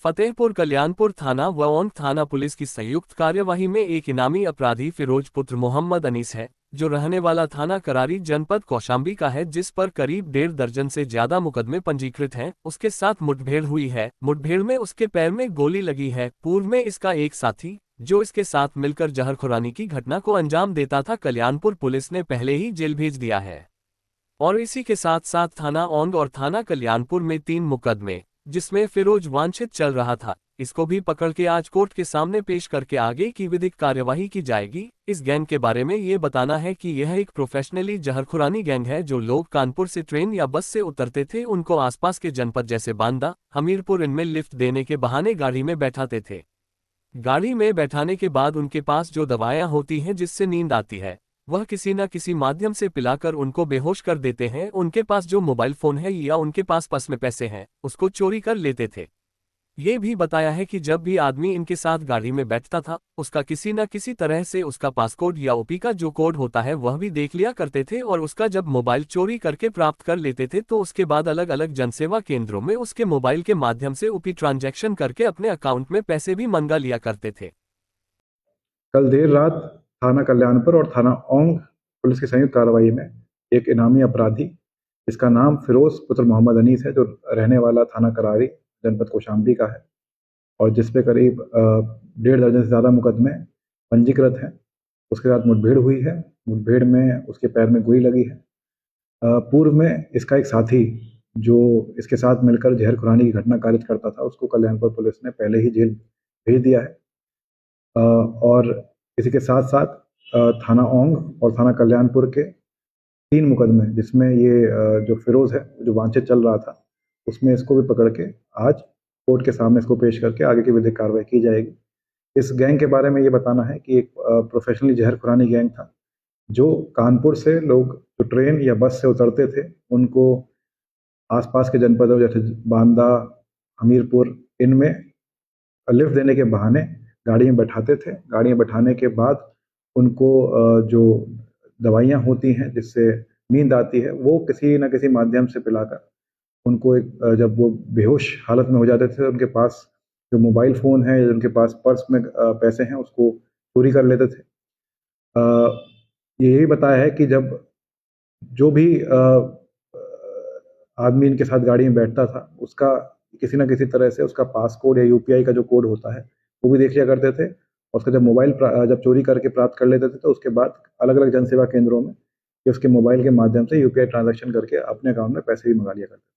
फतेहपुर कल्याणपुर थाना व औंध थाना पुलिस की संयुक्त कार्यवाही में एक इनामी अपराधी फिरोज पुत्र मोहम्मद अनीस है, जो रहने वाला थाना करारी जनपद कौशाम्बी का है, जिस पर करीब 1.5 दर्जन से ज्यादा मुकदमे पंजीकृत हैं। उसके साथ मुठभेड़ हुई है। मुठभेड़ में उसके पैर में गोली लगी है। पूर्व में इसका एक साथी, जो इसके साथ मिलकर जहरखुरानी की घटना को अंजाम देता था, कल्याणपुर पुलिस ने पहले ही जेल भेज दिया है। और इसी के साथ साथ थाना औंध और थाना कल्याणपुर में 3 मुकदमे, जिसमें फिरोज वांछित चल रहा था, इसको भी पकड़ के आज कोर्ट के सामने पेश करके आगे की विधिक कार्यवाही की जाएगी। इस गैंग के बारे में ये बताना है कि यह एक प्रोफेशनली जहरखुरानी गैंग है, जो लोग कानपुर से ट्रेन या बस से उतरते थे, उनको आसपास के जनपद जैसे बांदा, हमीरपुर इनमें लिफ्ट देने के बहाने गाड़ी में बैठाते थे। गाड़ी में बैठाने के बाद उनके पास जो दवाएं होती हैं जिससे नींद आती है, वह किसी न किसी माध्यम से पिलाकर उनको बेहोश कर देते हैं। उनके पास जो मोबाइल फोन है या उनके पास पर्स में पैसे हैं, उसको चोरी कर लेते थे। ये भी बताया है कि जब भी आदमी इनके साथ गाड़ी में बैठता था, उसका किसी न किसी तरह से उसका पासकोड या ओपी का जो कोड होता है वह भी देख लिया करते थे, और उसका जब मोबाइल चोरी करके प्राप्त कर लेते थे तो उसके बाद अलग अलग जनसेवा केंद्रों में उसके मोबाइल के माध्यम से ओपी ट्रांजैक्शन करके अपने अकाउंट में पैसे भी मंगा लिया करते थे। कल देर रात थाना कल्याणपुर और थाना औंग पुलिस की संयुक्त कार्रवाई में एक इनामी अपराधी, जिसका नाम फिरोज पुत्र मोहम्मद अनीस है, जो रहने वाला थाना करारी जनपद कौशाम्बी का है और जिसपे करीब 1.5 दर्जन से ज़्यादा मुकदमे पंजीकृत हैं, उसके साथ मुठभेड़ हुई है। मुठभेड़ में उसके पैर में गोली लगी है। पूर्व में इसका एक साथी, जो इसके साथ मिलकर जहरखुरानी की घटना कारित करता था, उसको कल्याणपुर पुलिस ने पहले ही जेल भेज दिया है। और इसी के साथ साथ थाना औंग और थाना कल्याणपुर के 3 मुकदमे, जिसमें ये जो फिरोज है, जो वांछित चल रहा था, उसमें इसको भी पकड़ के आज कोर्ट के सामने इसको पेश करके आगे की विधिक कार्रवाई की जाएगी। इस गैंग के बारे में ये बताना है कि एक प्रोफेशनली जहरखुरानी गैंग था, जो कानपुर से लोग जो ट्रेन या बस से उतरते थे, उनको आसपास के जनपदों जैसे बांदा, हमीरपुर, इनमें लिफ्ट देने के बहाने गाड़ी में बैठाते थे। गाड़ी में बैठाने के बाद उनको जो दवाइयाँ होती हैं जिससे नींद आती है, वो किसी न किसी माध्यम से पिलाकर उनको जब वो बेहोश हालत में हो जाते थे, उनके पास जो मोबाइल फ़ोन है या उनके पास पर्स में पैसे हैं, उसको चोरी कर लेते थे। ये यही बताया है कि जब जो भी आदमी इनके साथ गाड़ी में बैठता था, उसका किसी न किसी तरह से उसका पासकोड या यूपीआई का जो कोड होता है, वो भी देख लिया करते थे। और उसका जब मोबाइल जब चोरी करके प्राप्त कर लेते थे, तो उसके बाद अलग-अलग जनसेवा केंद्रों में ये उसके मोबाइल के माध्यम से यूपीआई ट्रांज़ैक्शन करके अपने अकाउंट में पैसे भी मंगा लिया करते थे।